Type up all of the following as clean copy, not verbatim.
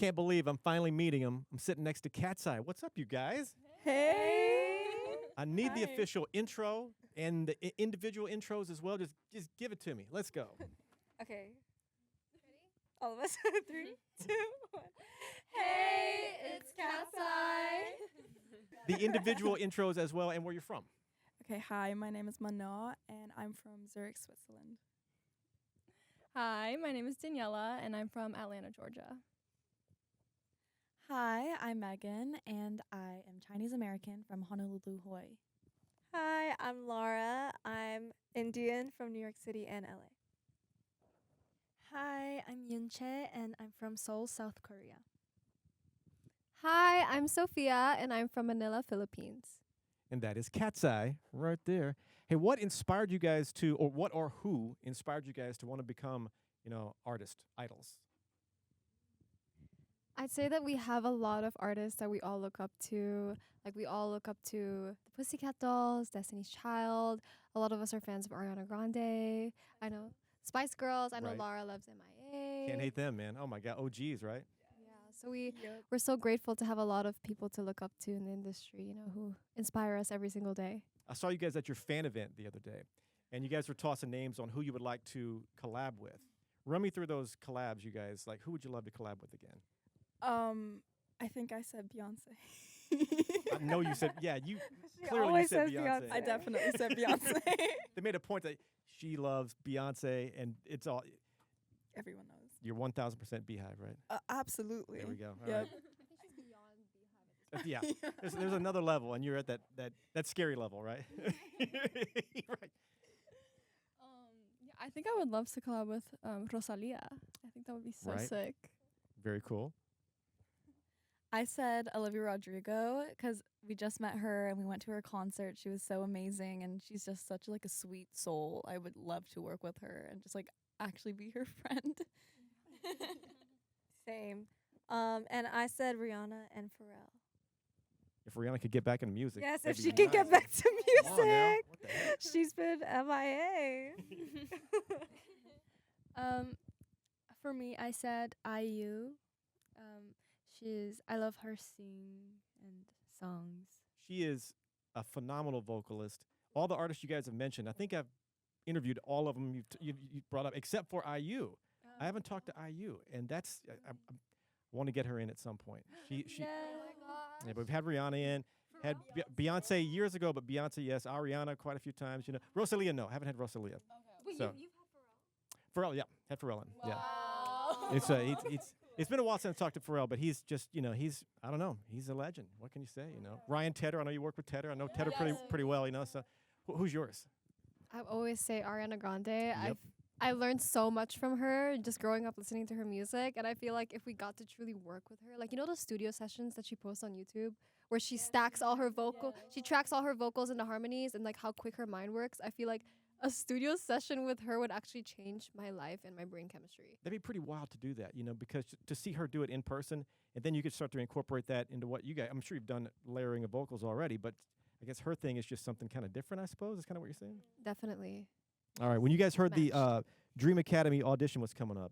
can't believe I'm finally meeting him. I'm sitting next to KATSEYE. What's up, you guys? Hey. I need the Hi. official intro and the individual intros as well. Just give it to me. Let's go. Okay. Ready? All of us. 3, 2, 1. Hey, it's KATSEYE. The individual intros as well and where you're from. Okay, hi, my name is Mana, and I'm from Zurich, Switzerland. Hi, my name is Daniela, and I'm from Atlanta, Georgia. Hi, I'm Megan, and I am Chinese American from Honolulu, Hawaii. Hi, I'm Laura. I'm Indian from New York City and LA. Hi, I'm Yunche, and I'm from Seoul, South Korea. Hi, I'm Sophia, and I'm from Manila, Philippines. And that is KATSEYE right there. Hey, what inspired you guys to, or what or who inspired you guys to want to become, artist idols? I'd say that we have a lot of artists that we all look up to. Like, we all look up to the Pussycat Dolls, Destiny's Child. A lot of us are fans of Ariana Grande. I know Spice Girls. I know Right. Laura loves MIA. Can't hate them, man. Oh my God, OGs, right? Yeah, so we're so grateful to have a lot of people to look up to in the industry, who inspire us every single day. I saw you guys at your fan event the other day, and you guys were tossing names on who you would like to collab with. Run me through those collabs, you guys. Like, who would you love to collab with again? I think I said Beyonce. I know you said, yeah, you She clearly you always said says Beyonce. Beyonce. I definitely said Beyonce. They made a point that she loves Beyonce, and it's all, Everyone knows. you're 1,000% Beehive, right? Absolutely. There we go. All Yep. right. Yeah, there's another level, and you're at that scary level, right? Right. Yeah, I think I would love to collab with Rosalia. I think that would be so Right. sick. Very cool. I said Olivia Rodrigo because we just met her and we went to her concert. She was so amazing, and she's just such like a sweet soul. I would love to work with her and just like actually be her friend. Same. And I said Rihanna and Pharrell. If Rihanna could get back into music. Yes, if that'd she be can get nice. back to Come on now. music. What the heck? She's been MIA. For me, I said IU. I love her sing and songs. She is a phenomenal vocalist. All the artists you guys have mentioned, I think I've interviewed all of them you've brought up, except for IU. I haven't talked to IU, and that's I want to get her in at some point. She Yeah. yeah, but we've had Rihanna in, had Beyonce years ago, but Beyonce, yes, Ariana quite a few times. Rosalia, no, haven't had Rosalia. Wait, So- you've had Pharrell? Pharrell, yeah, had Pharrell in. Yeah, Wow. it's been a while since I talked to Pharrell, but he's just he's I don't know, he's a legend. What can you say? Ryan Tedder, I know you work with Tedder. I know Tedder pretty well. So who's yours? I always say Ariana Grande. Yep. I learned so much from her just growing up listening to her music, and I feel like if we got to truly work with her, like those studio sessions that she posts on YouTube where she stacks all her she tracks all her vocals into harmonies and like how quick her mind works. I feel like a studio session with her would actually change my life and my brain chemistry. That'd be pretty wild to do that, because to see her do it in person, and then you could start to incorporate that into what you guys. I'm sure you've done layering of vocals already, but I guess her thing is just something kind of different. I suppose is kind of what you're saying. Definitely. All right. When you guys heard the Matched. Dream Academy audition was coming up,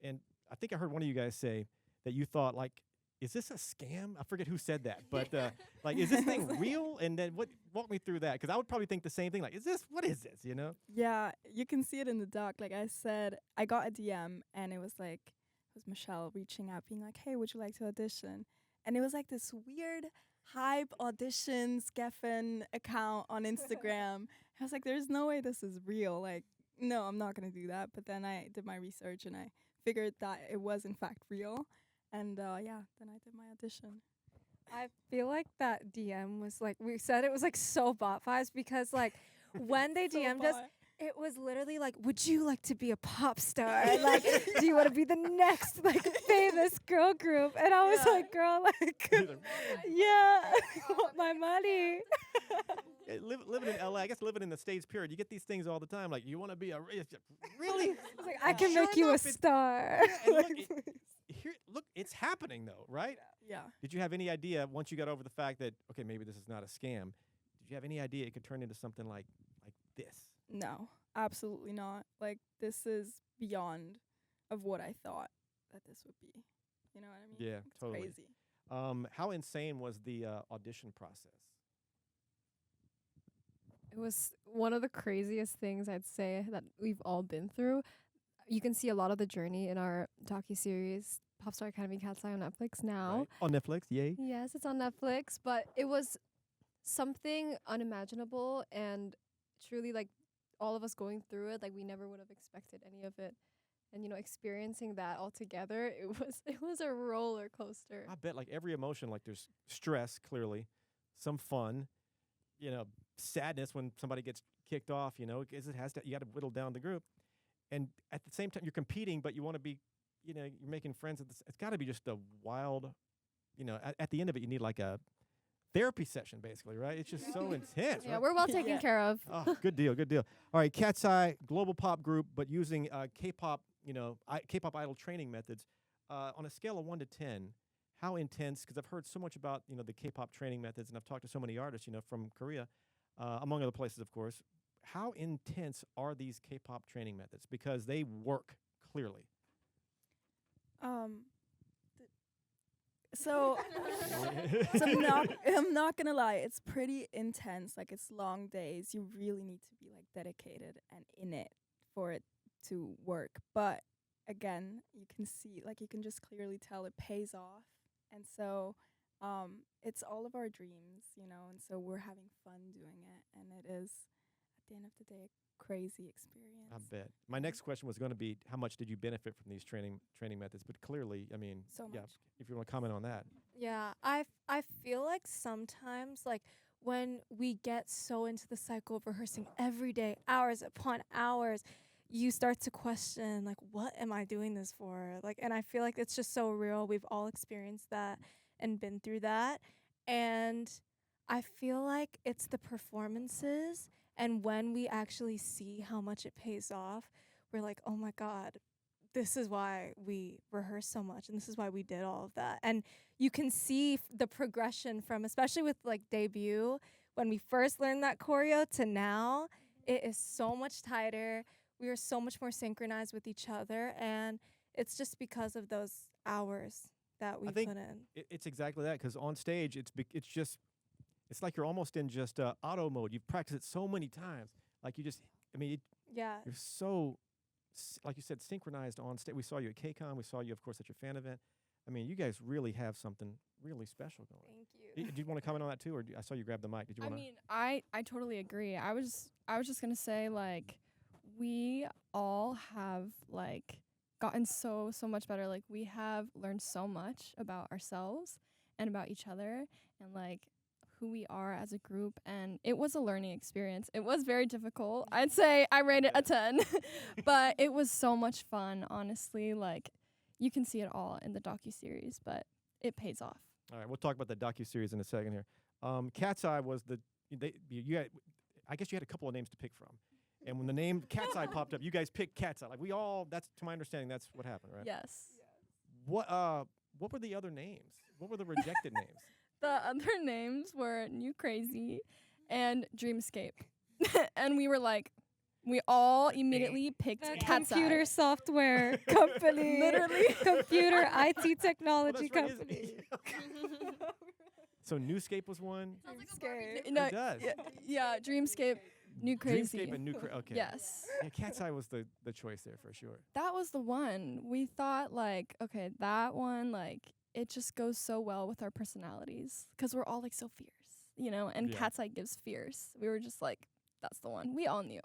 and I think I heard one of you guys say that you thought, like, is this a scam? I forget who said that, but like, is this thing real? And then walk me through that, because I would probably think the same thing. Like, what is this? Yeah, you can see it in the doc. Like I said, I got a DM and it was Michelle reaching out, being like, "Hey, would you like to audition?" And it was like this weird hype auditions Geffen account on Instagram. I was like, "There's no way this is real. Like, no, I'm not gonna do that." But then I did my research and I figured that it was in fact real. And then I did my audition. I feel like that DM was like, we said it was like so bot vibes because like when they So DM'd us, bot. it was literally like, would you like to be a pop star? Like, do you want to be the next like famous girl group? And I was Yeah. like, girl, like, yeah, I want my money. Yeah, living in LA, I guess living in the States, period, you get these things all the time. Like, you want to be really? I was like, I can Sure make you a enough, it- star. Yeah, and Like, look, it's happening though, right? Yeah. Did you have any idea once you got over the fact that, okay, maybe this is not a scam? Did you have any idea it could turn into something like this? No, absolutely not. Like, this is beyond of what I thought that this would be. You know what I mean? Yeah, It's totally. crazy. How insane was the audition process? It was one of the craziest things I'd say that we've all been through. You can see a lot of the journey in our docu-series, Popstar Academy KATSEYE on Netflix now. Right? On Netflix, yay. Yes, it's on Netflix, but it was something unimaginable and truly like all of us going through it, like we never would have expected any of it. And experiencing that all together, it was a roller coaster. I bet like every emotion, like there's stress, clearly, some fun, sadness when somebody gets kicked off, because it has to, you got to whittle down the group. And at the same time, you're competing, but you want to be, you're making friends. It's got to be just a wild, at the end of it, you need like a therapy session, basically, right? It's just so intense. Yeah, right? we're well taken care of. Oh, good deal, good deal. All right, KATSEYE, global pop group, but using K-pop, K-pop idol training methods. On a scale of 1 to 10, how intense? Because I've heard so much about the K-pop training methods, and I've talked to so many artists, from Korea, among other places, of course. How intense are these K-pop training methods? Because they work clearly. So I'm not gonna lie, it's pretty intense. Like it's long days. You really need to be like dedicated and in it for it to work. But again, you can just clearly tell it pays off. And so it's all of our dreams, and so we're having fun doing it, and it is at the end of the day a crazy experience. I bet. My next question was going to be, how much did you benefit from these training methods? But clearly, I mean, So yeah, much. if you want to comment on that. Yeah, I feel like sometimes, like, when we get so into the cycle of rehearsing every day, hours upon hours, you start to question, like, what am I doing this for? Like, and I feel like it's just so real. We've all experienced that and been through that. And I feel like it's the performances, and when we actually see how much it pays off, we're like, oh my God, this is why we rehearse so much, and this is why we did all of that. And you can see the progression from, especially with like debut, when we first learned that choreo to now, it is so much tighter. We are so much more synchronized with each other, and it's just because of those hours that we I think put in. it's exactly that, because on stage, it's like you're almost in just auto mode. You've practiced it so many times. Like you just, Yeah. you're so, like you said, synchronized on stage. We saw you at KCON. We saw you, of course, at your fan event. I mean, you guys really have something really special going. Thank you. Did you want to comment on that too, or I saw you grab the mic? Did you I want to? mean, I totally agree. I was just gonna say, like, we all have like gotten so much better. Like, we have learned so much about ourselves and about each other and like who we are as a group, and it was a learning experience. It was very difficult. I'd say I rated a 10, but it was so much fun, honestly. Like, you can see it all in the docuseries, but it pays off. All right, we'll talk about the docuseries in a second here. KATSEYE was I guess you had a couple of names to pick from. And when the name KATSEYE popped up, you guys picked KATSEYE. Like that's, to my understanding, that's what happened, right? Yes. What were the other names? What were the rejected names? The other names were New Crazy and Dreamscape. And we were like, we all immediately picked The KATSEYE. computer software company. Literally. Computer IT Well, technology that's right, company. So Newscape was one? No, It does. yeah, Dreamscape, New Crazy. Dreamscape and New Crazy. Okay. Yes. Yeah, KATSEYE was the choice there for sure. That was the one. We thought, like, okay, that one, like, it just goes so well with our personalities because we're all, like, so fierce, and Yeah. KATSEYE gives fierce. We were just like, that's the one. We all knew.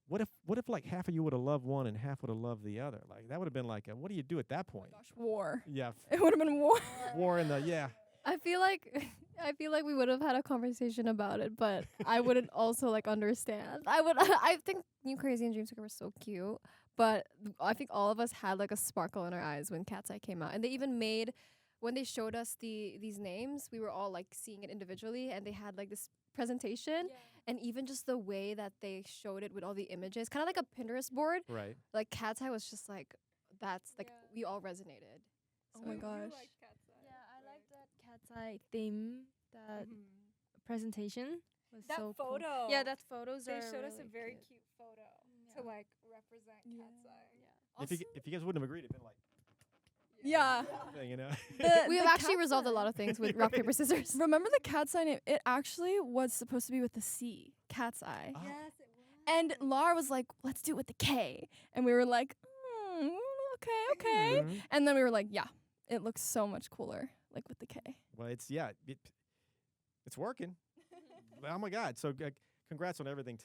What if like half of you would have loved one and half would have loved the other? Like that would have been like what do you do at that point? Gosh, war. Yeah, It would have been war. war in the I feel like we would have had a conversation about it, but I wouldn't also like understand. I think New Crazy and Dreamscape were so cute, but I think all of us had like a sparkle in our eyes when KATSEYE came out, and they even made, when they showed us these names, we were all like seeing it individually, and they had like this presentation, and even just the way that they showed it with all the images, kind of like a Pinterest board. right. Like KATSEYE was just like, that's like we all resonated. Oh my gosh. Yeah, I like that KATSEYE theme. That presentation was That so cool. photo. Yeah, that photos They are showed us a really very cute. cute photo Yeah. to like represent KATSEYE. Yeah. If you guys wouldn't have agreed, it'd been like Yeah. thing, you know. We have the actually resolved a lot of things with rock, paper, scissors. Remember the cat's eye name? It actually was supposed to be with the C, cat's eye. Oh. Yes, it was. And Laura was like, let's do it with the K. And we were like, okay. Mhm. And then we were like, yeah, it looks so much cooler, like with the K. Well, it's working. Oh my God! So congrats on everything.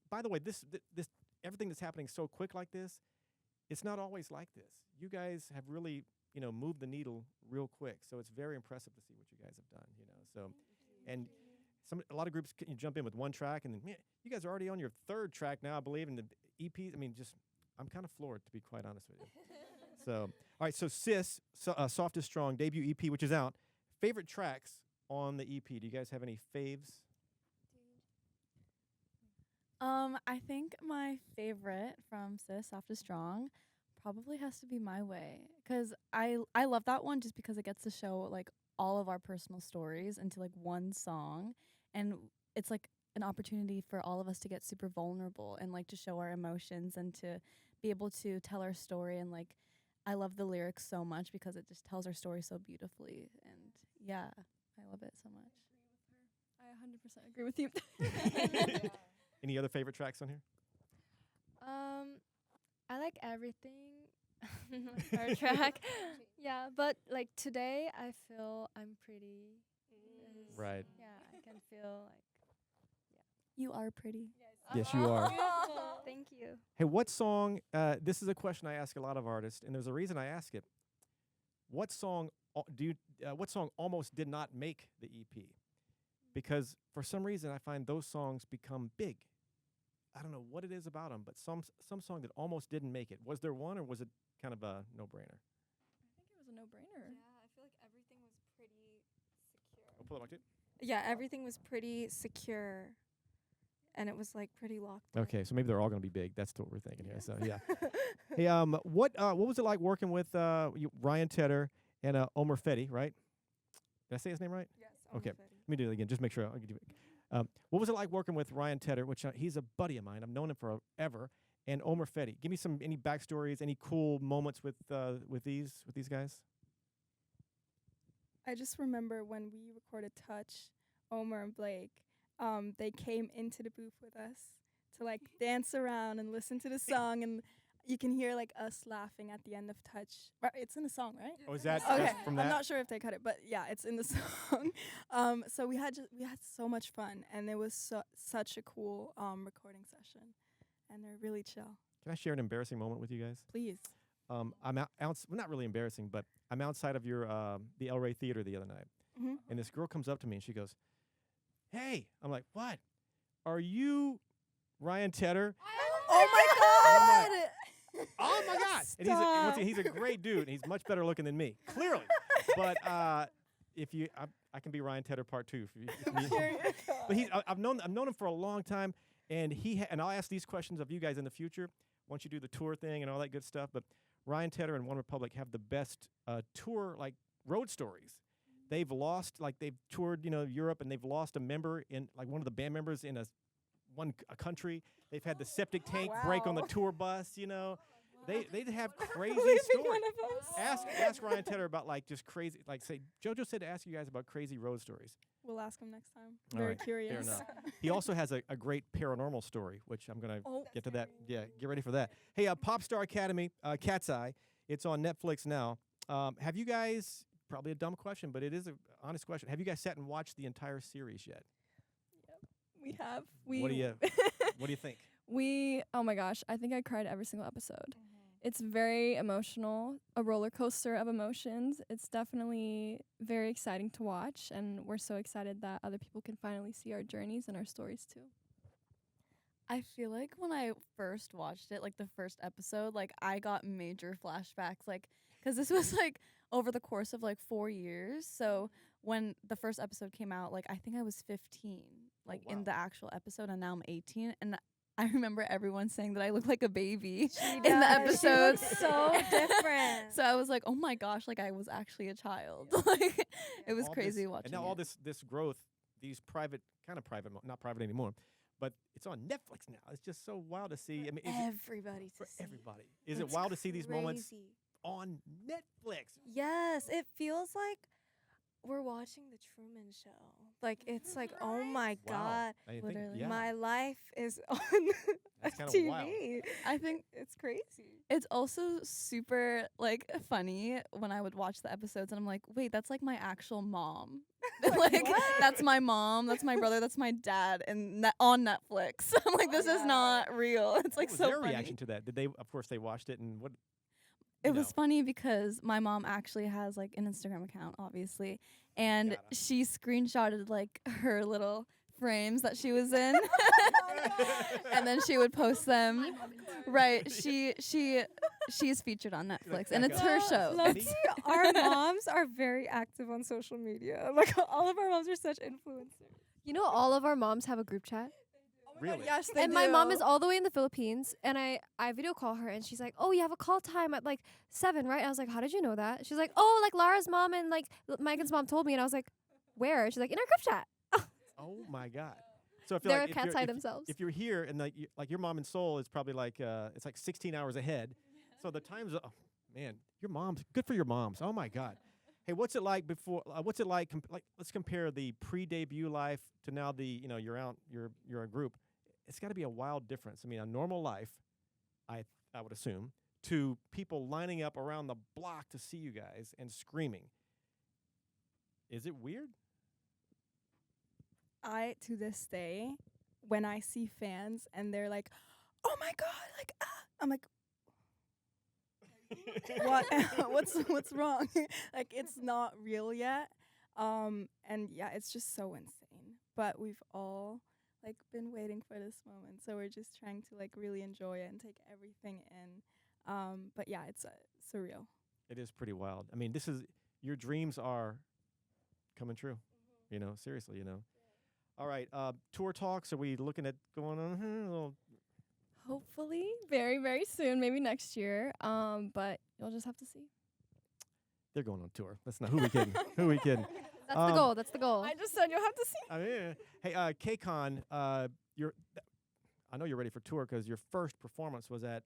By the way, this everything that's happening so quick like this, it's not always like this. You guys have really moved the needle real quick. So it's very impressive to see what you guys have done. So and a lot of groups can jump in with one track, and then man, you guys are already on your third track now, I believe, in the EPs. I mean, I'm kind of floored, to be quite honest with you. So all right, so Sis, Soft is Strong debut EP, which is out. Favorite tracks on the EP? Do you guys have any faves? I think my favorite from Sis, Soft is Strong, probably has to be My Way, because I love that one just because it gets to show like all of our personal stories into like one song, and it's like an opportunity for all of us to get super vulnerable and like to show our emotions and to be able to tell our story. And like I love the lyrics so much because it just tells our story so beautifully, and yeah, I love it so much. I 100% agree with you. Any other favorite tracks on here? I like everything on our track. Yeah, but like today, I feel I'm pretty. Right. Yeah, I can feel like. You are pretty. Yes, you are. Thank you. Hey, what song? This is a question I ask a lot of artists, and there's a reason I ask it. What song what song almost did not make the EP? Because for some reason I find those songs become big. I don't know what it is about them, but some song that almost didn't make it. Was there one, or was it kind of a no-brainer? I think it was a no-brainer. Yeah, I feel like everything was pretty secure. I'll pull it up. Yeah, everything was pretty secure, and it was like pretty locked. Okay, so maybe they're all going to be big. That's what we're thinking here. So yeah. Hey, what was it like working with Ryan Tedder and Omer Fedi, right? Did I say his name right? Yes. Okay. Let me do it again. Just make sure. I'll give you. What was it like working with Ryan Tedder, which he's a buddy of mine. I've known him forever. And Omer Fedi. Give me any backstories, any cool moments with these guys. I just remember when we recorded Touch, Omer and Blake, they came into the booth with us to like dance around and listen to the song, and you can hear like us laughing at the end of Touch. It's in the song, right? Oh, is that Okay. that's from that? I'm not sure if they cut it, but yeah, it's in the song. So we had so much fun, and it was such a cool recording session, and they're really chill. Can I share an embarrassing moment with you guys? Please. I'm well, not really embarrassing, but I'm outside of your the El Rey Theater the other night, Mm-hmm. and this girl comes up to me and she goes, "Hey," I'm like, "What? Are you Ryan Tedder?" Oh my God! Oh my God! And Stop. he's a great dude. And he's much better looking than me, clearly. But if you, I can be Ryan Tedder part 2. But I've known him for a long time, and and I'll ask these questions of you guys in the future once you do the tour thing and all that good stuff. But Ryan Tedder and One Republic have the best tour like road stories. They've toured Europe, and they've lost a member in like one of the band members in a country. They've had the septic tank break on the tour bus. They have crazy stories. Ask Ryan Tedder about like just crazy, like say JoJo said to ask you guys about crazy road stories. We'll ask him next time. All Very right, curious. fair enough. He also has a great paranormal story, which I'm gonna get to that. Yeah, get ready for that. Hey, Pop Star Academy, KATSEYE. It's on Netflix now. Have you guys? Probably a dumb question, but it is an honest question. Have you guys sat and watched the entire series yet? We have. What do you think? Oh my gosh, I think I cried every single episode. It's very emotional, a roller coaster of emotions. It's definitely very exciting to watch, and we're so excited that other people can finally see our journeys and our stories too. I feel like when I first watched it, like the first episode, like I got major flashbacks, like, because this was like over the course of like 4 years. So when the first episode came out, like I think I was 15, like in the actual episode, and now I'm 18. And I remember everyone saying that I look like a baby in the episode. She looks so different. So I was like, oh my gosh, like I was actually a child. Like it was All crazy this, watching And now all it. this growth, these private, not private anymore, but it's on Netflix now. It's just so wild to see. I mean, Everybody to for see. everybody. Is it It's wild to see these moments crazy. on Netflix. Yes, it feels like we're watching the Truman Show. Like it's like, oh my Wow. god, I think, Literally. yeah, my life is on that's kind of TV. wild. I think It's crazy. it's also super like funny when I would watch the episodes and I'm like, wait, that's like my actual mom. Like that's my mom, that's my brother, that's my dad, and on Netflix. I'm like, this is not real. It's like What was so their funny. reaction to that? Did they? Of course, they watched it, and what? It you was know. funny because my mom actually has like an Instagram account, obviously, and Gotta. she screenshotted like her little frames that she was in, and then she would post them. Right? She's featured on Netflix, and it's her show. Let's- Our moms are very active on social media. Like all of our moms are such influencers. You know, all of our moms have a group chat. Really? Yes, And my mom is all the way in the Philippines, and I video call her, and she's like, "Oh, you have a call time at like 7, right?" I was like, "How did you know that?" She's like, "Oh, like Lara's mom and like Megan's mom told me," and I was like, "Where?" She's like, "In our group chat." Oh my God. So I feel They're like KATSEYE themselves. if you're here and like your mom in Seoul is probably like it's like 16 hours ahead. So the times, oh man, your mom's good for your moms. Oh my God. Hey, what's it like before? What's it like? Like let's compare the pre-debut life to now the you're out, you're a group. It's got to be a wild difference. I mean, a normal life, I would assume, to people lining up around the block to see you guys and screaming. Is it weird? I, to this day, when I see fans and they're like, "Oh my god!" Like, I'm like, "What? what's wrong?" Like, it's not real yet. And yeah, it's just so insane. But we've all like been waiting for this moment, so we're just trying to like really enjoy it and take everything in. But yeah, it's surreal. It is pretty wild. I mean, this is your dreams are coming true. Seriously. All right, tour talks. Are we looking at going on? A little Hopefully, very, very soon, maybe next year. But you'll just have to see. They're going on tour. That's not who we kidding. Who we kidding? That's the goal. That's the goal. I just said you'll have to see. I mean, hey, KCON, I know you're ready for tour because your first performance was at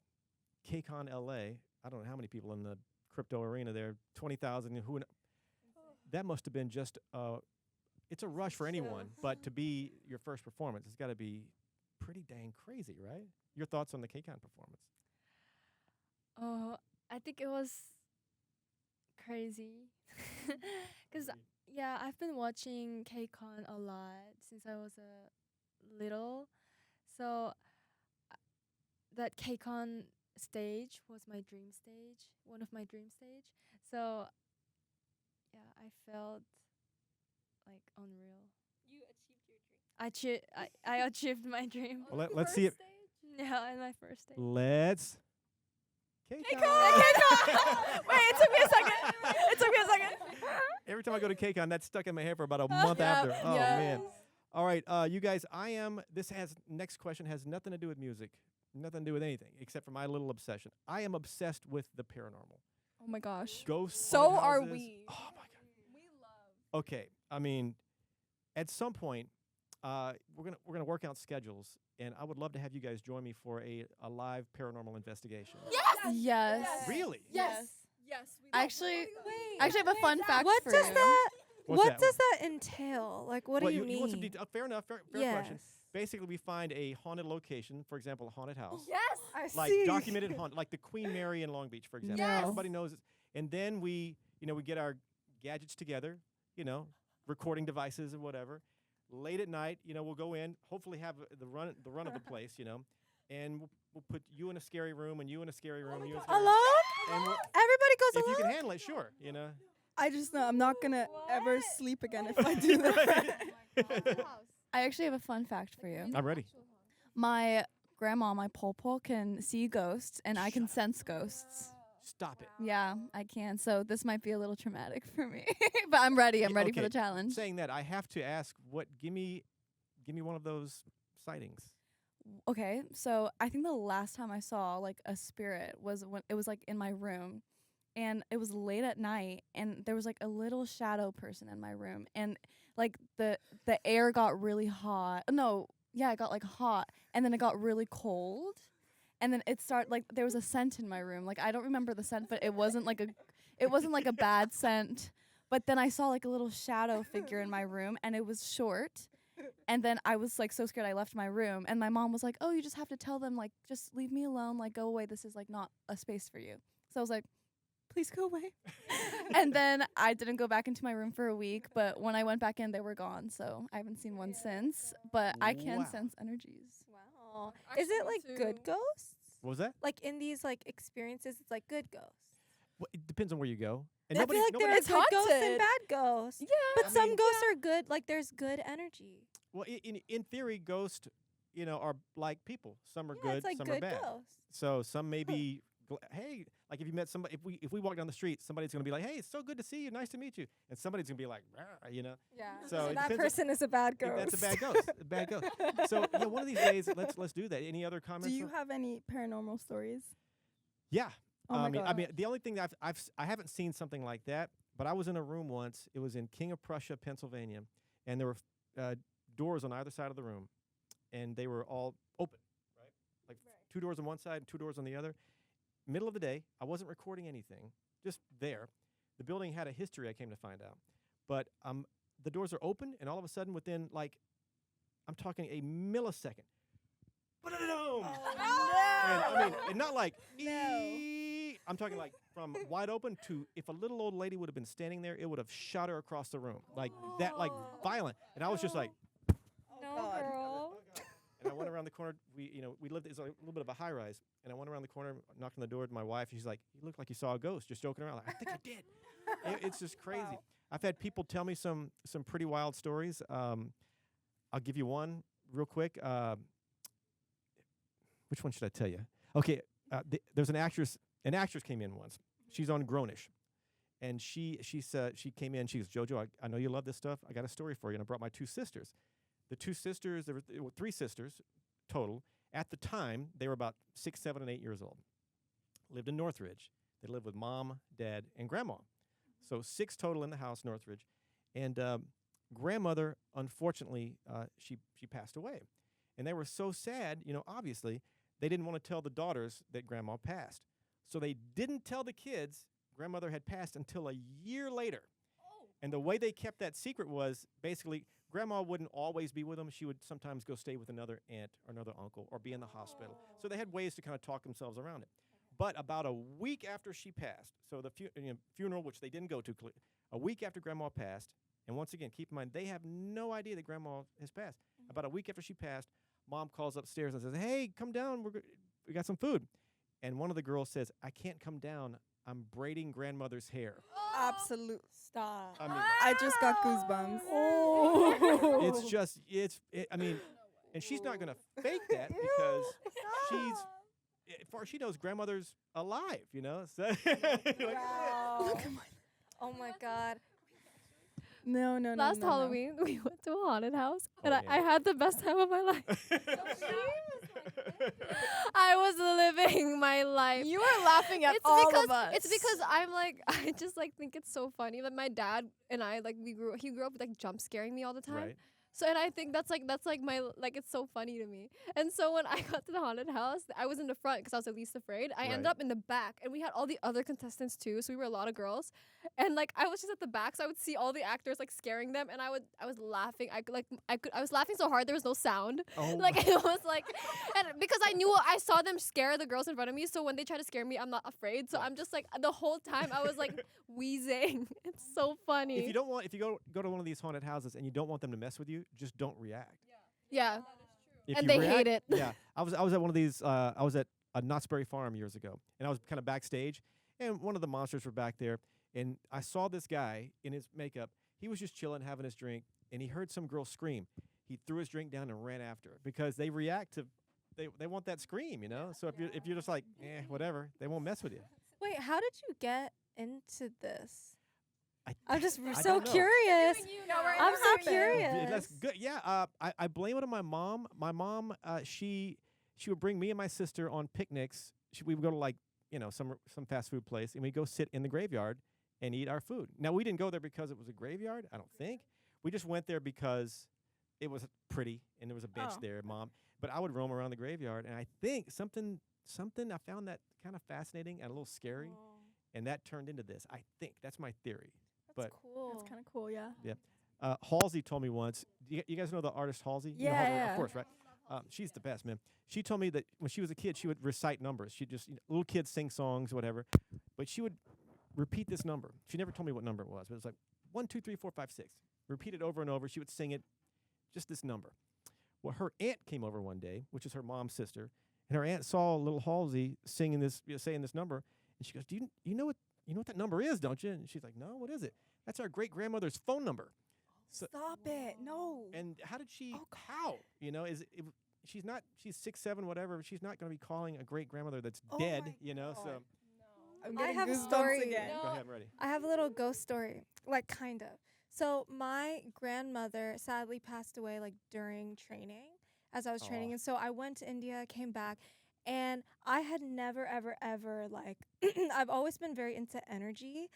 KCON LA. I don't know how many people in the crypto arena there. 20,000. That must have been just. It's a rush for anyone, but to be your first performance, it's got to be pretty dang crazy, right? Your thoughts on the KCON performance? Oh, I think it was crazy. Cause yeah, I've been watching KCON a lot since I was a little. So that KCON stage was my dream stage, one of my dream stage. So yeah, I felt like unreal. You achieved your dream. I achieved my dream. Well, let's see it. Yeah, in my first stage. Let's. KCON. Wait, it took me a second. Every time I go to KCON, that's stuck in my head for about a month after. Oh man! All right, you guys. Next question has nothing to do with music, nothing to do with anything except for my little obsession. I am obsessed with the paranormal. Oh my gosh. Ghosts. So haunted are houses. we. Oh my God. We love. Okay, I mean, at some point, we're gonna work out schedules, and I would love to have you guys join me for a live paranormal investigation. Yes. Really? Yes. Yes. I actually have a fun fact What for does you. that? What's What that? does that entail? Like, what Well, do you you want some need? detail? Fair enough. Fair question. Basically, we find a haunted location, for example, a haunted house. Yes, I Like see. documented haunt, like the Queen Mary in Long Beach, for example. Yes. Everybody knows it. And then we get our gadgets together, recording devices and whatever. Late at night, we'll go in, hopefully have the run of the place, and we'll put you in a scary room and you in a scary room. and you in a scary room. Alone? And Everybody goes if alone. you can handle it, sure, I just know I'm not gonna ever sleep again if I do that. I actually have a fun fact for you. I'm ready. My grandma, my polpo, can see ghosts, and I can sense ghosts. Stop it. Yeah, I can. So this might be a little traumatic for me, but I'm ready. I'm Yeah, ready for okay. the challenge. Saying that, I have to ask, give me one of those sightings. Okay, so I think the last time I saw like a spirit was when it was like in my room, and it was late at night, and there was like a little shadow person in my room, and like the air got really hot. No, yeah, it got like hot, and then it got really cold, and then it started like there was a scent in my room. Like I don't remember the scent, but it wasn't like a bad scent. But then I saw like a little shadow figure in my room, and it was short. And then I was like so scared I left my room, and my mom was like, "Oh, you just have to tell them like just leave me alone, like go away. This is like not a space for you." So I was like, "Please go away." And then I didn't go back into my room for a week, but when I went back in, they were gone. So I haven't seen one since, but I can Wow. sense energies. Wow. Is Actually, it me like too. good ghosts? What was that? Like in these like experiences, it's like good ghosts. Well, it depends on where you go. And I feel like there are nobody- good ghosts and haunted. bad ghosts. Yeah. But I some mean- ghosts are good. Like there's good energy. well, in theory, ghosts, are like people. Some are Yeah, good, it's like some good are bad. ghosts. So some may be, hey, like if you met somebody, if we walk down the street, somebody's gonna be like, hey, it's so good to see you, nice to meet you, and somebody's gonna be like, "Rah," Yeah. So it that depends on- person is a bad ghost. That's a bad ghost. A bad ghost. So yeah, one of these days, let's do that. Any other comments? Do you have any paranormal stories? Yeah. Oh my I mean, gosh. the only thing that I haven't seen something like that, but I was in a room once. It was in King of Prussia, Pennsylvania, and there were doors on either side of the room, and they were all open, right? Like two doors on one side and two doors on the other. Middle of the day, I wasn't recording anything, just there. The building had a history, I came to find out, but the doors are open, and all of a sudden, within like, I'm talking a millisecond. Ba-da-da-dum! And I mean, and not like I'm talking like from wide open to if a little old lady would have been standing there, it would have shot her across the room like that, like violent. And I was just like, No, God. girl. and I went around the corner. We lived. It's a little bit of a high rise, and I went around the corner, knocked on the door to my wife. And she's like, "You look like you saw a ghost." Just joking around. Like, I think I did. It's just crazy. Wow. I've had people tell me some pretty wild stories. I'll give you one real quick. Which one should I tell you? Okay, there's an actress. An actress came in once. She's on Grownish, and she said she came in. She goes, "JoJo, I know you love this stuff. I got a story for you." And I brought my two sisters. The two sisters, there were three sisters total. At the time, they were about 6, 7, and 8 years old. Lived in Northridge. They lived with mom, dad, and grandma. So 6 total in the house, Northridge. And grandmother, unfortunately, she passed away. And they were so sad, obviously, they didn't want to tell the daughters that grandma passed. So they didn't tell the kids grandmother had passed until a year later. And the way they kept that secret was basically grandma wouldn't always be with them. She would sometimes go stay with another aunt or another uncle or be in the hospital. So they had ways to kind of talk themselves around it. But about a week after she passed, so the funeral, which they didn't go to, a week after grandma passed, and once again, keep in mind, they have no idea that grandma has passed. About a week after she passed, mom calls upstairs and says, "Hey, come down. We got some food." And one of the girls says, "I can't come down. I'm braiding grandmother's hair." Absolute. Stop. I mean, I just got goosebumps. Oh. it's just, and she's not going to fake that because as far as she knows, grandmother's alive, So, like, Wow. Oh my God. No. Last no. Halloween, we went to a haunted house, and Oh, I yeah. had the best time of my life. I was living my life. You were laughing at It's all because of us. it's because I'm like I just like think it's so funny. Like my dad and I he grew up with like jump scaring me all the time. Right. So and I think that's like my it's so funny to me. And so when I got to the haunted house, I was in the front because I was the least afraid. I ended Right. up in the back, and we had all the other contestants too. So we were a lot of girls, and like I was just at the back, so I would see all the actors like scaring them, and I was laughing. I was laughing so hard there was no sound. Oh, Like it was like, and because I saw them scare the girls in front of me, so when they try to scare me, I'm not afraid. So I'm just like the whole time I was like wheezing. It's so funny. if you go to one of these haunted houses and you don't want them to mess with you, just don't react. Yeah. If And you they react- hate it. Yeah, I was at one of these. I was at a Knott's Berry Farm years ago, and I was kind of backstage, and one of the monsters were back there, and I saw this guy in his makeup. He was just chilling, having his drink, and he heard some girl scream. He threw his drink down and ran after her because they react to, they want that scream, So if you're just like, whatever, they won't mess with you. Wait, how did you get into this? I I'm just I so don't know. curious. I'm so happened? curious. That's good. Yeah, I blame it on my mom. My mom, she would bring me and my sister on picnics. We would go to some fast food place, and we go sit in the graveyard and eat our food. Now we didn't go there because it was a graveyard. I don't think we just went there because it was pretty and there was a bench Oh. there. Mom, But I would roam around the graveyard, and I think something I found that kind of fascinating and a little scary, and that turned into this. I think that's my theory. That's But- cool. That's kind of cool, yeah. Halsey told me once. You guys know the artist Halsey? You know Halsey, Yeah. of course, right? She's the best, man. She told me that when she was a kid, she would recite numbers. She'd just little kids sing songs, whatever, but she would repeat this number. She never told me what number it was, but it was like 1, 2, 3, 4, 5, 6. Repeat it over and over. She would sing it, just this number. Well, her aunt came over one day, which is her mom's sister, and her aunt saw little Halsey singing this, saying this number, and she goes, "Do you know what that number is, don't you?" And she's like, "No, what is it?" "That's our great grandmother's phone number." So, Stop it. No. and how did she? Oh, God. How? She's not. She's 6, 7, whatever. She's not going to be calling a great grandmother that's Oh dead. my So God. I'm I getting have a goosebumps story. again. go ahead, I'm ready. I have a little ghost story, like kind of. So my grandmother sadly passed away like during training, as I was training, Aw. and so I went to India, came back, and I had never ever like I've always been very into energy,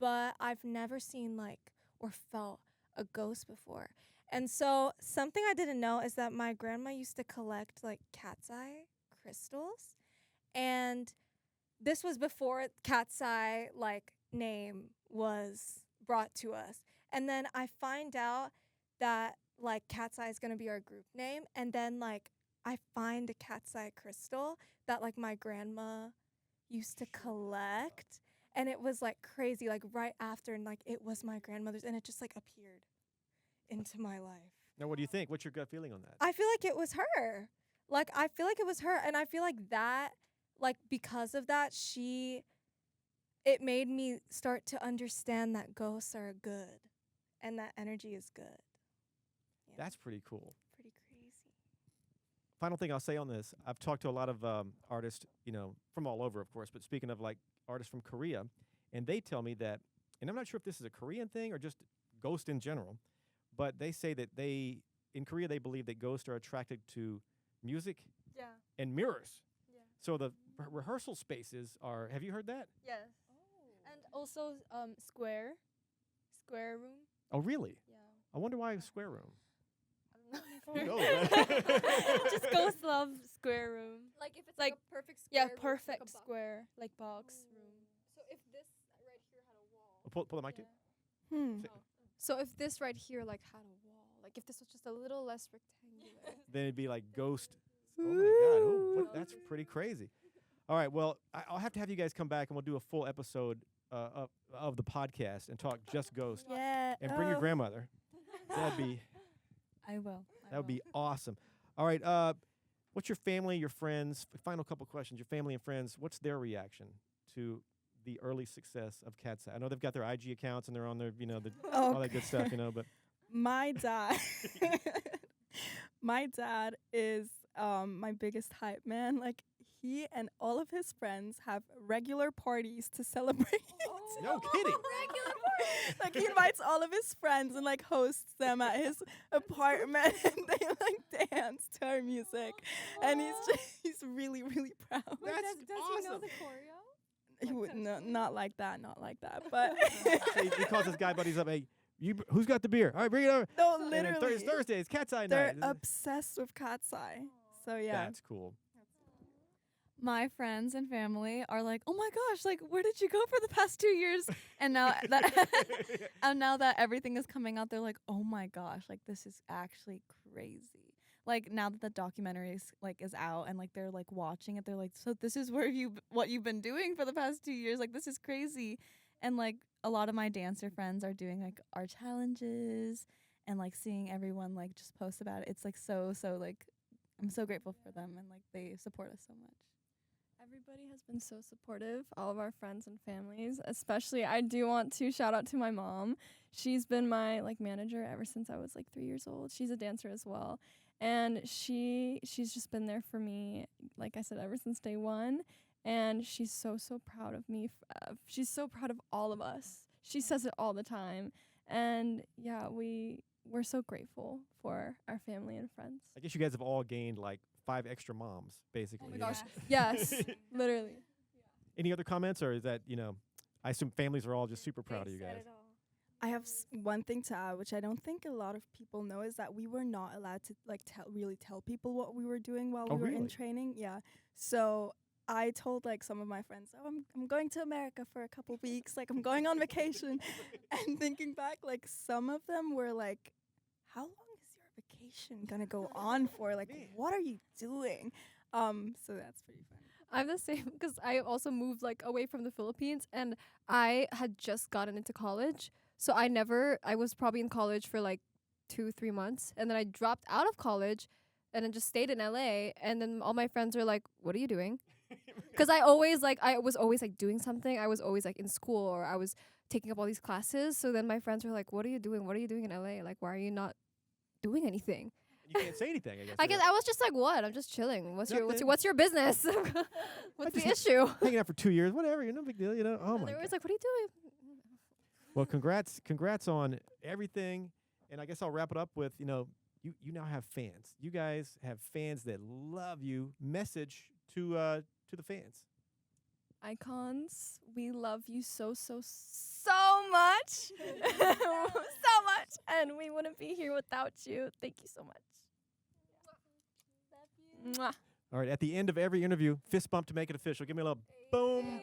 but I've never seen like or felt a ghost before. And so something I didn't know is that my grandma used to collect like KATSEYE crystals, and this was before KATSEYE like name was brought to us. And then I find out that like KATSEYE is gonna be our group name, and then like I find a KATSEYE crystal that like my grandma used to collect, and it was like crazy, like right after, and like it was my grandmother's, and it just like appeared into my life. Now, what do you think? What's your gut feeling on that? I feel like it was her. Like I feel like it was her, and I feel like that, like because of that, it made me start to understand that ghosts are good, and that energy is good. Yeah, That's pretty cool. pretty crazy. Final thing I'll say on this: I've talked to a lot of artists, from all over, of course. But speaking of like artists from Korea, and they tell me that, and I'm not sure if this is a Korean thing or just ghost in general, but they say that in Korea they believe that ghosts are attracted to music Yeah. and mirrors. Yeah. So the rehearsal spaces are. Have you heard that? Yes. And also square room. Oh, really? Yeah. I wonder why a square room. I Who don't know. knows, right? Just ghosts love square room. Like if it's Like, a perfect square. Yeah, room, it's perfect like a box. square, like box room. So if this right here had a wall. Pull the mic to. Yeah. Hmm. So if this right here like had a wall, like if this was just a little less rectangular. Then it'd be like ghost. Oh my God! Oh, that's pretty crazy. All right, well, I'll have to have you guys come back, and we'll do a full episode of the podcast and talk just ghost, Yeah. and bring your oh. grandmother. That'd be I will. that would be awesome. All right, what's your family, your friends? Final couple questions. Your family and friends. What's their reaction to the early success of KATSEYE? I know they've got their IG accounts and they're on their, Oh, all that good stuff, But My dad. My dad is my biggest hype man. Like he and all of his friends have regular parties to celebrate. no kidding. Like he invites all of his friends and like hosts them at his apartment, and they like dance to our music, and he's really proud. That's does he know awesome. the choreo? He would not like that, but So he calls his guy buddies up. Hey, who's got the beer? All right, bring it over. no, And then literally, it's Thursday. It's KATSEYE they're night. obsessed with KATSEYE. So yeah, That's cool. My friends and family are like, "Oh my gosh, like where did you go for the past 2 years?" And now that and now that everything is coming out, they're like, "Oh my gosh, like this is actually crazy." Like now that the documentary is out and like they're like watching it, they're like, "So this is what you've been doing for the past 2 years? Like this is crazy." And like a lot of my dancer friends are doing like our challenges and like seeing everyone like just post about it. It's like so like I'm so grateful for them, and like they support us so much. Everybody has been so supportive, all of our friends and families. Especially, I do want to shout out to my mom. She's been my like manager ever since I was like 3 years old. She's a dancer as well, and she's just been there for me, like I said, ever since day one. And she's so proud of me. She's so proud of all of us. She says it all the time, and yeah, we're so grateful for our family and friends. I guess you guys have all gained like 5 extra moms, basically. Oh my you know? gosh, yes, literally. Any other comments, or is that I assume families are all just super proud of you guys. I have one thing to add, which I don't think a lot of people know, is that we were not allowed to like really tell people what we were doing while Oh, we were really? in training. Yeah. So I told like some of my friends, oh, I'm going to America for a couple weeks, like I'm going on vacation. And thinking back, like some of them were like, how long is your vacation gonna go on for? Like, Man. what are you doing? So that's pretty fun. I'm the same because I also moved like away from the Philippines, and I had just gotten into college. So I was probably in college for like 2-3 months, and then I dropped out of college and then just stayed in LA, and then all my friends were like, "What are you doing?" Cuz I was always like doing something. I was always like in school, or I was taking up all these classes. So then my friends were like, "What are you doing? What are you doing in LA? Like, why are you not doing anything?" You can't say anything, I guess. I guess I was just like, "What? I'm just chilling. Nothing. What's your business? What's the issue?" Hanging out for 2 years, whatever. You're no big deal, you know. Oh And my they were God. always like, "What are you doing?" Well, congrats on everything. And I guess I'll wrap it up with, you now have fans. You guys have fans that love you. Message to the fans. Icons, we love you so much. So much. And we wouldn't be here without you. Thank you so much. Mwah. All right, at the end of every interview, fist bump to make it official. Give me a little boom.